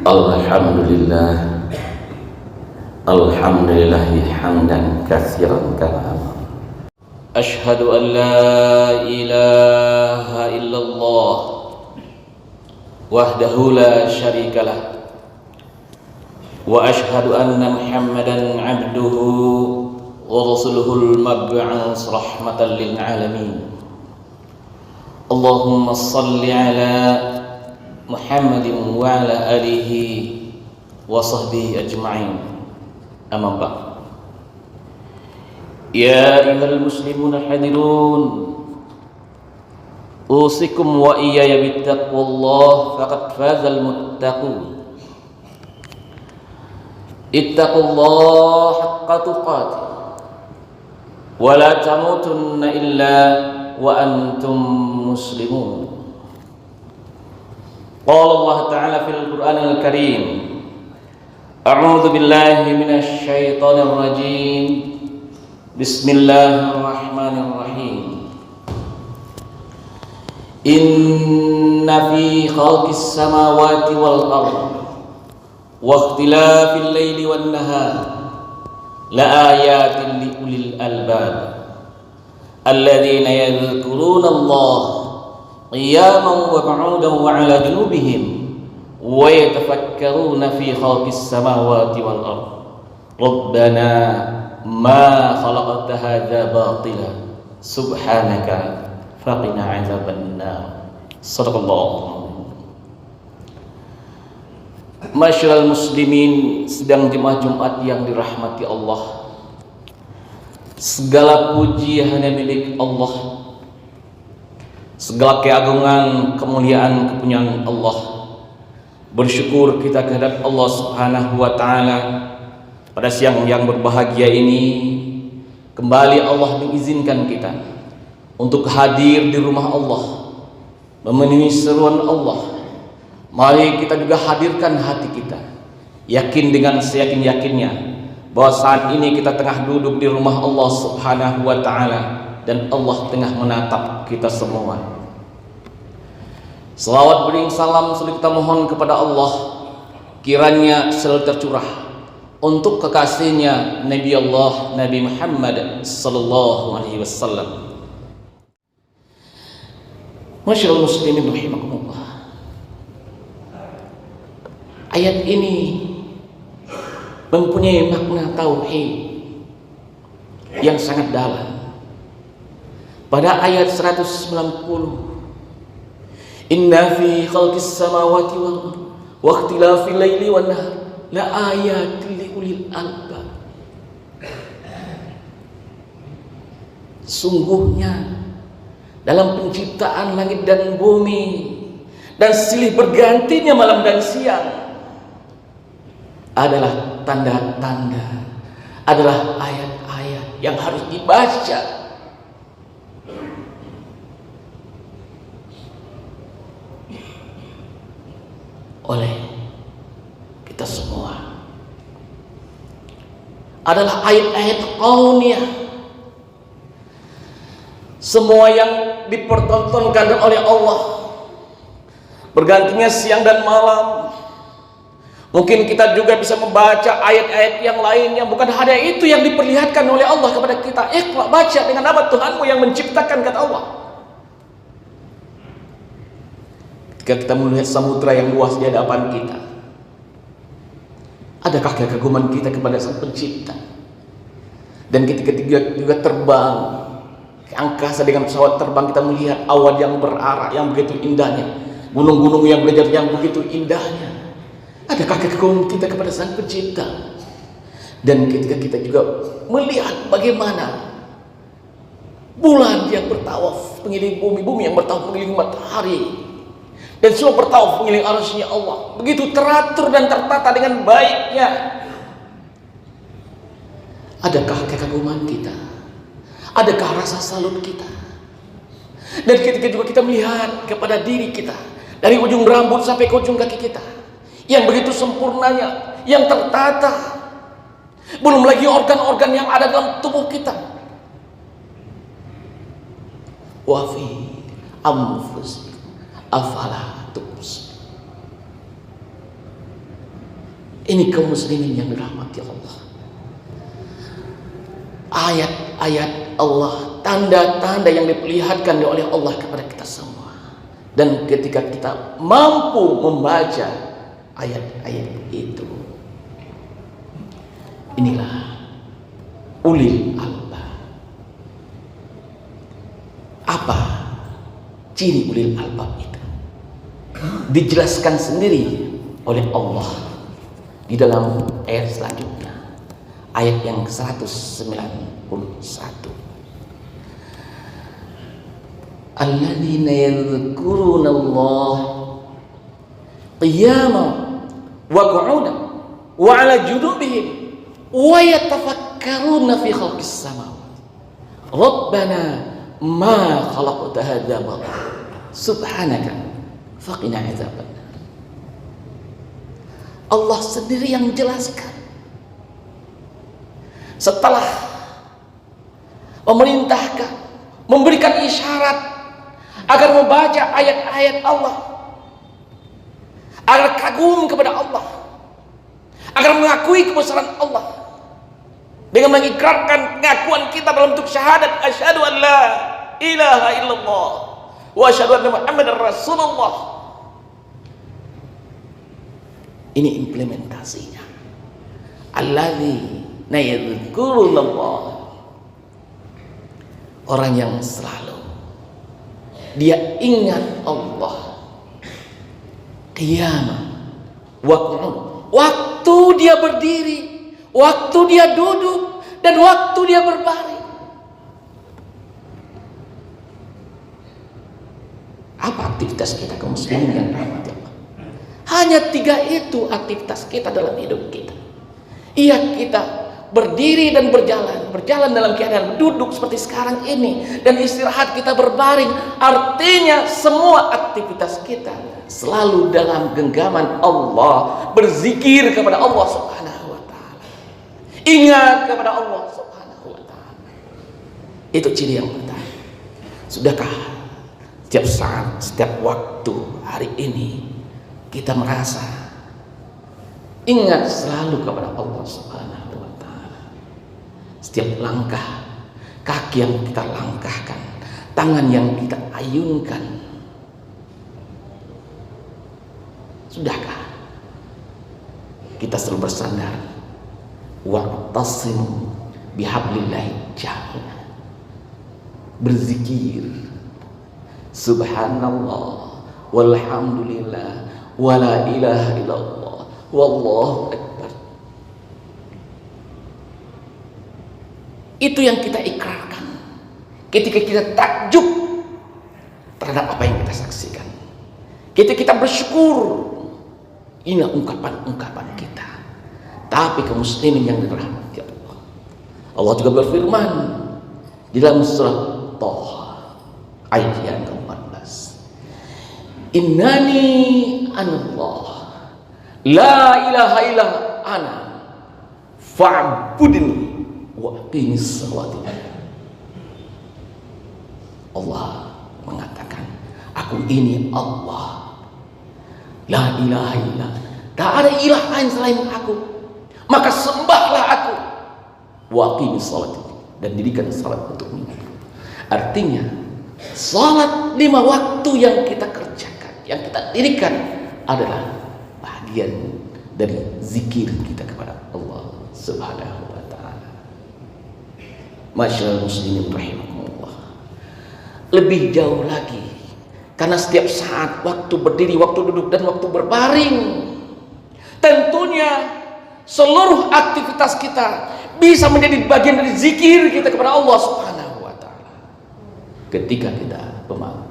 Alhamdulillah, alhamdulillahi hamdan katsiran kama Ashhadu an la ilaha illallah wahdahu la syarikalah wa ashhadu anna Muhammadan abduhu wa rasuluhul mab'uts rahmatan lil alamin. Allahumma shalli ala Muhammadin wa ala alihi wa sahbihi ajma'in. Amma ba'd. Ya ayyuhal muslimuna hadirun, usikum wa iyaya bittaqwallah faqad fazal muttaqun. Ittaqullah haqqa tuqatih wa la tamutunna illa wa antum muslimun. Qala Allah Ta'ala fil Qur'anil Karim, A'udzu billahi minasy syaithanir rajim. Bismillahirrahmanirrahim. Inna fi khalqis samawati wal ardh wa ikhtilafil laili wan nahar la ayatin li ulil albab alladzina yadhkuruna Allah qiyaman wa qu'udan wa 'ala junubihim wa yatafakkaruna fi khalqis samawati wal ardh rabbana ma khalaqta hadza batila subhanaka faqina 'adzabannar. Shadaqallah. Masyarul muslimin, sedang jemaah Jumat yang dirahmati Allah, segala puji hanya milik Allah. Segala keagungan, kemuliaan, kepunyaan Allah. Bersyukur kita kehadap Allah Subhanahu wa Ta'ala pada siang yang berbahagia ini. Kembali Allah mengizinkan kita untuk hadir di rumah Allah, memenuhi seruan Allah. Mari kita juga hadirkan hati kita, yakin dengan seyakin-yakinnya bahwa saat ini kita tengah duduk di rumah Allah Subhanahu wa Ta'ala dan Allah tengah menatap kita semua. Selawat bering salam selalu kita mohon kepada Allah, kiranya selalu tercurah untuk kekasihnya Nabi Allah Nabi Muhammad sallallahu alaihi wasallam. Masyaallah muslimin rahimakumullah. Ayat ini mempunyai makna tauhid yang sangat dalam. Pada ayat 190, inna fi khalqis samawati wal ardi wa ikhtilafil laili wan nahar la ayatin li ulil albab. Sungguhnya dalam penciptaan langit dan bumi dan silih bergantinya malam dan siang adalah tanda-tanda, adalah ayat-ayat yang harus dibaca oleh kita semua. Adalah ayat-ayat kauniyah, semua yang dipertontonkan oleh Allah, bergantinya siang dan malam. Mungkin kita juga bisa membaca ayat-ayat yang lain yang bukan hanya itu yang diperlihatkan oleh Allah kepada kita. Iqra, baca dengan nama Tuhanmu yang menciptakan, kata Allah. Ketika kita melihat samudra yang luas di hadapan kita, adakah kekaguman kita kepada Sang Pencipta? Dan ketika juga terbang ke angkasa dengan pesawat terbang, kita melihat awan yang berarak yang begitu indahnya, gunung-gunung yang berjajar yang begitu indahnya. Adakah kekaguman kita kepada Sang Pencipta? Dan ketika kita juga melihat bagaimana bulan yang bertawaf mengelilingi bumi, bumi yang bertawaf mengelilingi matahari, dan semua bertawaf mengelilingi arasy-Nya Allah, begitu teratur dan tertata dengan baiknya. Adakah kekaguman kita? Adakah rasa salut kita? Dan ketika juga kita melihat kepada diri kita, dari ujung rambut sampai ke ujung kaki kita, yang begitu sempurnanya, yang tertata, belum lagi organ-organ yang ada dalam tubuh kita. Wa fi anfusikum afala tubsirun. Ini kaum muslimin yang dirahmati Allah. Ayat-ayat Allah, tanda-tanda yang diperlihatkan oleh Allah kepada kita semua. Dan ketika kita mampu membaca ayat-ayat itu, inilah ulil albab. Apa ciri ulil albab itu? Dijelaskan sendiri oleh Allah di dalam ayat selanjutnya, ayat yang ke-191. Alladzina yadhkuruna Allah qiyaman wa qu'udan wa 'ala junubihim wa yatafakkaruna fi khalqis samawati rabbana ma khalaqta hadza batila subhanaka faqina adzabannar. Allah sendiri yang menjelaskan setelah memerintahkan, memberikan isyarat agar membaca ayat-ayat Allah, agar kagum kepada Allah, agar mengakui kebesaran Allah dengan mengikrarkan pengakuan kita dalam bentuk syahadat asyhadu an la ilaha illallah wa asyhadu anna muhammadar rasulullah. Ini implementasinya. Alladzina yadhkurunallah, orang yang selalu dia ingat Allah qiyamah wa qu'ud, waktu dia berdiri, waktu dia duduk, dan waktu dia berbaring. Apa aktivitas kita kaum muslimin yang rahmati Allah? Hanya 3 itu aktivitas kita dalam hidup kita. Iya, kita berdiri dan berjalan dalam keadaan duduk seperti sekarang ini, dan istirahat kita berbaring. Artinya semua aktivitas kita selalu dalam genggaman Allah, berzikir kepada Allah Subhanahu wa taala. Ingat kepada Allah Subhanahu wa taala. Itu ciri yang pertama. Sudahkah setiap saat, setiap waktu hari ini kita merasa ingat selalu kepada Allah Subhanahu wa taala? Setiap langkah kaki yang kita langkahkan, tangan yang kita ayunkan, sudahkah kita selalu bersandar wa'tasimu bihablillahi jami'an, berzikir subhanallah walhamdulillah wala ilaha illallah wallahu akbar. Itu yang kita ikrarkan ketika kita takjub terhadap apa yang kita saksikan, ketika kita bersyukur. Inilah ungkapan-ungkapan kita. Tapi kaum muslimin yang dirahmati Allah, Allah juga berfirman di dalam surah Thaha ayat yang ke-14, innani anallah la ilaha illa ana fa'budni wa aqimis salati. Allah mengatakan, aku ini Allah, la ilaha illa, tak ada ilah lain selain aku, maka sembahlah aku, wa aqimis salati, dan dirikan salat untukmu. Artinya salat 5 waktu yang kita kerjakan, yang kita dirikan adalah bagian dari zikir kita kepada Allah Subhanahu wa taala. Masyaallah muslimin rahimakumullah. Lebih jauh lagi, karena setiap saat, waktu berdiri, waktu duduk, dan waktu berbaring, tentunya seluruh aktivitas kita bisa menjadi bagian dari zikir kita kepada Allah Subhanahu wa taala. Ketika kita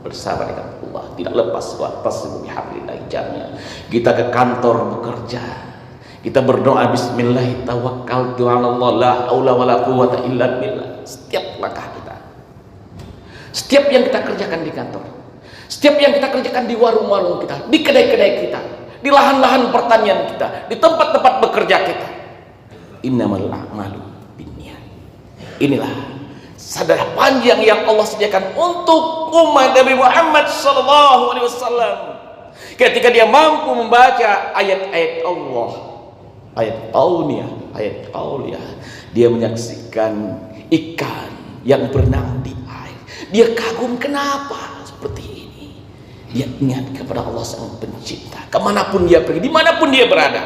bersama dengan Allah, tidak lepas wa'tasimu bihablillahi jami'an. Kita ke kantor bekerja, kita berdoa bismillah tawakkaltu 'ala Allah la haula wala quwwata illa billah. Setiap langkah kita, setiap yang kita kerjakan di kantor, setiap yang kita kerjakan di warung-warung kita, di kedai-kedai kita, di lahan-lahan pertanian kita, di tempat-tempat bekerja kita, innamal a'malu binniyat. Inilah sadar panjang yang Allah sediakan untuk umat Nabi Muhammad SAW ketika dia mampu membaca ayat-ayat Allah, ayat qauliyah. Dia menyaksikan ikan yang berenang di air. Dia kagum, kenapa seperti ini? Dia ingat kepada Allah Sang Pencipta. Kemanapun dia pergi, dimanapun dia berada,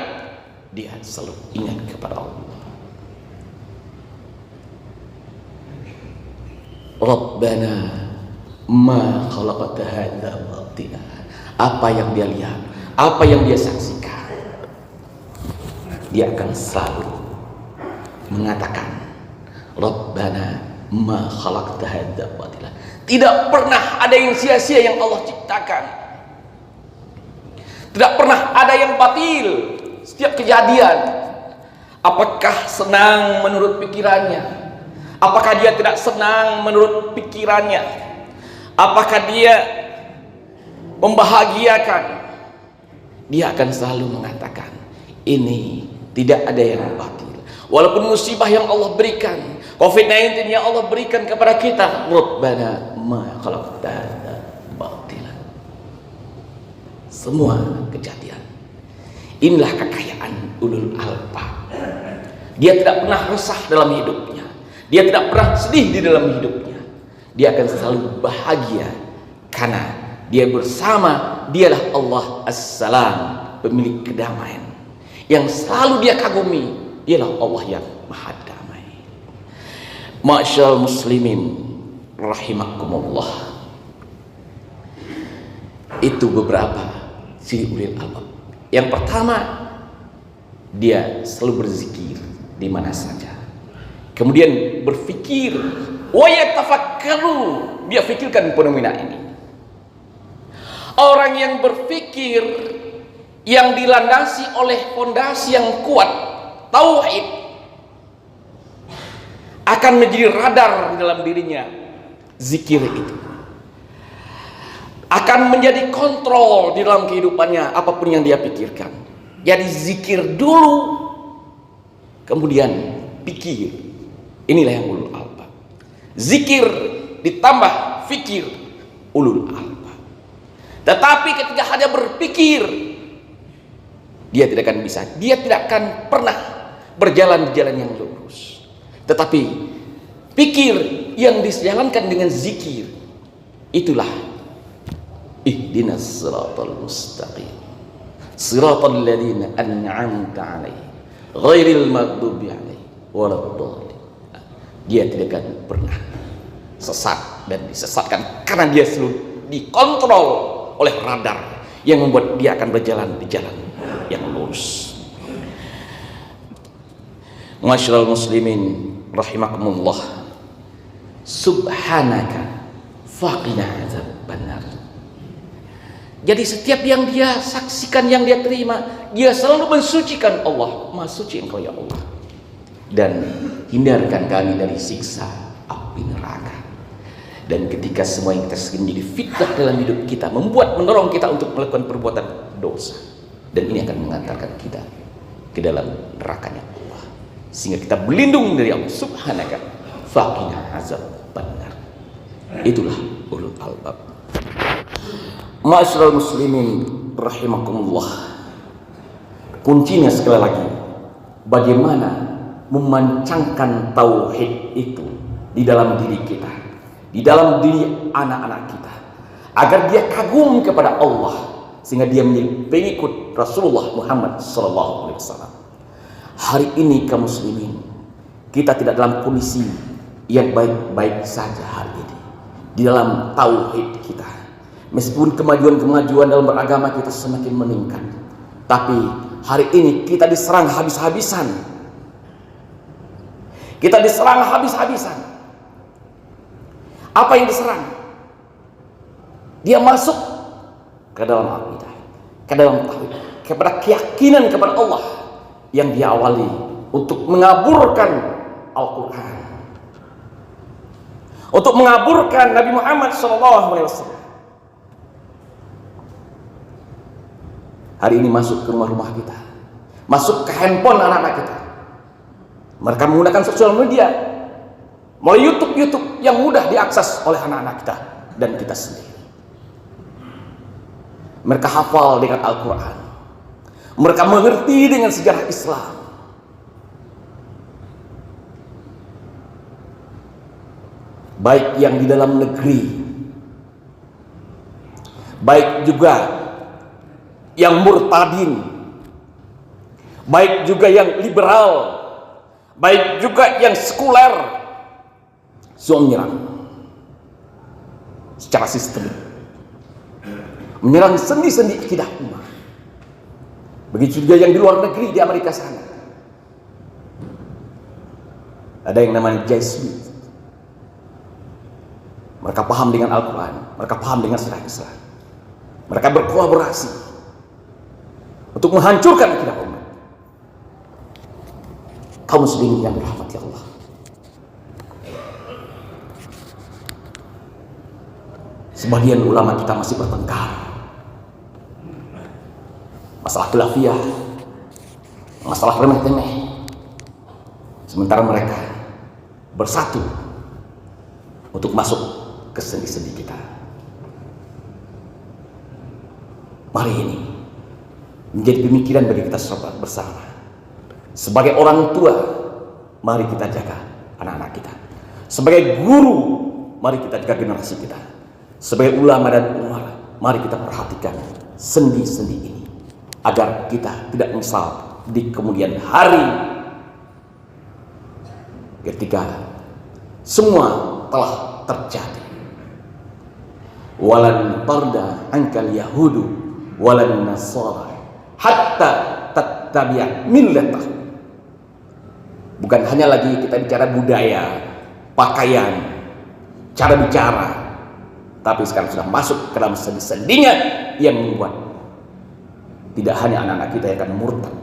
dia selalu ingat kepada Allah. Rabbana ma khalaqta hadza batila. Apa yang dia lihat, apa yang dia saksikan, dia akan selalu mengatakan Rabbana ma khalaqta hadza batila. Tidak pernah ada yang sia-sia yang Allah ciptakan. Tidak pernah ada yang batil. Setiap kejadian, apakah senang menurut pikirannya? Apakah dia tidak senang menurut pikirannya? Apakah dia membahagiakan? Dia akan selalu mengatakan, ini tidak ada yang batil. Walaupun musibah yang Allah berikan, COVID-19 yang Allah berikan kepada kita, Rabbana ma khalaqta hadza batila. Semua kejadian. Inilah kekayaan ulul albab. Dia tidak pernah resah dalam hidupnya. Dia tidak pernah sedih di dalam hidupnya. Dia akan selalu bahagia karena dia bersama, dialah Allah As-Salam, pemilik kedamaian. Yang selalu dia kagumi, dialah Allah yang Maha Damai. Ma'asyiral muslimin rahimakumullah. Itu beberapa ciri ulil albab. Yang pertama, dia selalu berzikir di mana saja. Kemudian berfikir, wa yatafakkaru, dia fikirkan fenomena ini. Orang yang berfikir yang dilandasi oleh fondasi yang kuat, tauhid, akan menjadi radar di dalam dirinya. Zikir itu akan menjadi kontrol di dalam kehidupannya, apapun yang dia pikirkan. Jadi zikir dulu, kemudian pikir. Inilah yang ulul albab. Zikir ditambah fikir, ulul albab. Tetapi ketika hanya berpikir, dia tidak akan bisa, dia tidak akan pernah berjalan di jalan yang lurus. Tetapi pikir yang dijalankan dengan zikir, itulah ihdinas siratal mustaqim, siratal ladzina an'amta 'alaihim ghairil maghdubi 'alaihim waladdallin. Dia tidak akan pernah sesat dan disesatkan karena dia selalu dikontrol oleh radar yang membuat dia akan berjalan di jalan yang lurus. Ma'asyiral muslimin rahimakumullah. Subhanaka faqina adzabannar. Jadi setiap yang dia saksikan, yang dia terima, dia selalu mensucikan Allah. Maha suci Engkau ya Allah, dan hindarkan kami dari siksa api neraka. Dan ketika semua yang kita sekalian menjadi fitnah dalam hidup kita, mendorong kita untuk melakukan perbuatan dosa, dan ini akan mengantarkan kita ke dalam nerakanya Allah, sehingga kita berlindung dari Allah. Subhanaka faqina azabannar. Itulah ulul albab. Ma'asyiral muslimin rahimakumullah. Kuncinya sekali lagi, bagaimana memancangkan tauhid itu di dalam diri kita, di dalam diri anak-anak kita, agar dia kagum kepada Allah, sehingga dia menjadi pengikut Rasulullah Muhammad SAW. Hari ini kaum muslimin, kita tidak dalam kondisi yang baik-baik saja hari ini di dalam tauhid kita. Meskipun kemajuan-kemajuan dalam beragama kita semakin meningkat, tapi hari ini kita diserang habis-habisan. Kita diserang habis-habisan. Apa yang diserang? Dia masuk ke dalam akidah, ke dalam tauhid, kepada keyakinan kepada Allah yang diawali untuk mengaburkan Al-Quran, untuk mengaburkan Nabi Muhammad SAW. Hari ini masuk ke rumah-rumah kita, masuk ke handphone anak-anak kita. Mereka menggunakan sosial media, mulai YouTube yang mudah diakses oleh anak-anak kita dan kita sendiri. Mereka hafal dengan Al-Quran, mereka mengerti dengan sejarah Islam, baik yang di dalam negeri, baik juga yang murtadin, baik juga yang liberal, baik juga yang sekuler, semua menyerang secara sistemik, menyerang sendi-sendi akidah umat. Begitu juga yang di luar negeri, di Amerika sana. Ada yang namanya Jesuit. Mereka paham dengan Al-Quran, mereka paham dengan sejarah Islam. Mereka berkolaborasi untuk menghancurkan akidah umat. Kaum muslimin yang dirahmati Allah, sebagian ulama kita masih bertengkar masalah khilafiyah, masalah remeh-temeh, sementara mereka bersatu untuk masuk ke sendi-sendi kita. Mari ini menjadi pemikiran bagi kita bersama. Sebagai orang tua, mari kita jaga anak-anak kita. Sebagai guru, mari kita jaga generasi kita. Sebagai ulama dan umara, mari kita perhatikan sendi-sendi ini, agar kita tidak menyesal di kemudian hari ketika semua telah terjadi. Walan tarda ankal yahudu walan nasara hatta tattabi'a millatah. Bukan hanya lagi kita bicara budaya, pakaian, cara bicara, tapi sekarang sudah masuk ke dalam sendi-sendinya yang membuat tidak hanya anak-anak kita yang akan murtad,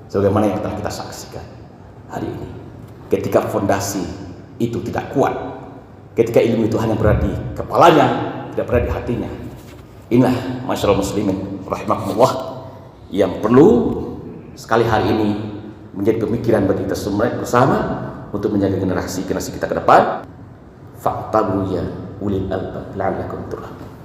sebagaimana yang telah kita saksikan hari ini. Ketika fondasi itu tidak kuat, ketika ilmu itu hanya berada di kepalanya, tidak berada di hatinya, inilah masyarakat muslimin rahimakumullah yang perlu sekali hari ini menjadi pemikiran bagi kita semua bersama untuk menjaga generasi kita ke depan. Fa'tabu ya ulil albab la'allakum turhamun.